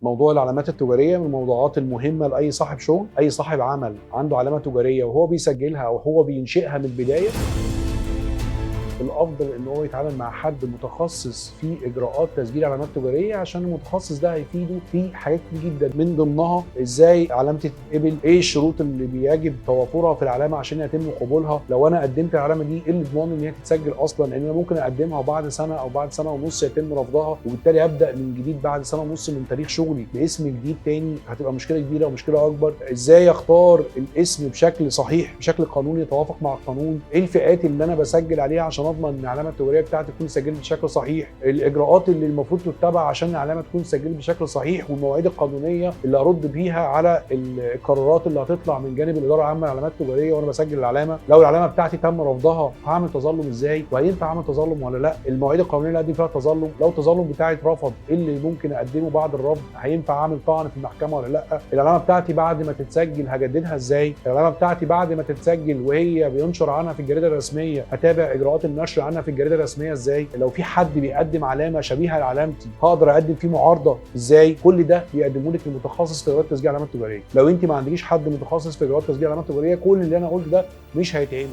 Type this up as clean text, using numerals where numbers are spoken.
موضوع العلامات التجاريه من الموضوعات المهمه لاي صاحب شغل، اي صاحب عمل عنده علامه تجاريه وهو بيسجلها او هو بينشئها من البدايه. الافضل ان هو يتعامل مع حد متخصص في اجراءات تسجيل علامات تجاريه، عشان المتخصص ده هيفيده في حاجات كتير جدا، من ضمنها ازاي علامه تتقبل، ايه الشروط اللي بيجب توافرها في العلامه عشان يتم قبولها، لو انا قدمت العلامه دي ايه اللي ضمان ان هي تتسجل اصلا، لان انا ممكن اقدمها وبعد سنه او بعد سنه ونص يتم رفضها، وبالتالي ابدا من جديد بعد سنه ونص من تاريخ شغلي باسم جديد تاني، هتبقى مشكله كبيره ومشكله اكبر. ازاي اختار الاسم بشكل صحيح بشكل قانوني يتوافق مع القانون، ايه الفئات اللي انا بسجل عليها عشان اضمن ان العلامه التجاريه بتاعتي تكون سجلت بشكل صحيح، الاجراءات اللي المفروض تتبع عشان العلامه تكون سجلت بشكل صحيح، والمواعيد القانونيه اللي ارد بيها على القرارات اللي هتطلع من جانب الاداره العامه للعلامات التجاريه وانا بسجل العلامه. لو العلامه بتاعتي تم رفضها هعمل تظلم ازاي، وهينفع اعمل تظلم ولا لا، المواعيد القانونيه اللي اقدم فيها تظلم، لو التظلم بتاعي اترفض ايه اللي ممكن اقدمه بعد الرفض، هينفع اعمل طعن في المحكمه ولا لا، العلامه بتاعتي بعد ما تتسجل هجددها ازاي، العلامه بتاعتي بعد ما تتسجل وهي بينشر عنها في الجريده الرسميه هتابع اجراءات النشر عنها في الجريده الرسميه ازاي، لو في حد بيقدم علامه شبيهه لعلامتي هقدر اقدم فيه معارضه ازاي، كل ده بيقدمه لك المتخصص في اجراءات تسجيل علامات تجاريه. لو انت ما عندكيش حد متخصص في اجراءات تسجيل علامات تجاريه كل اللي انا قلته ده مش هيتعمل.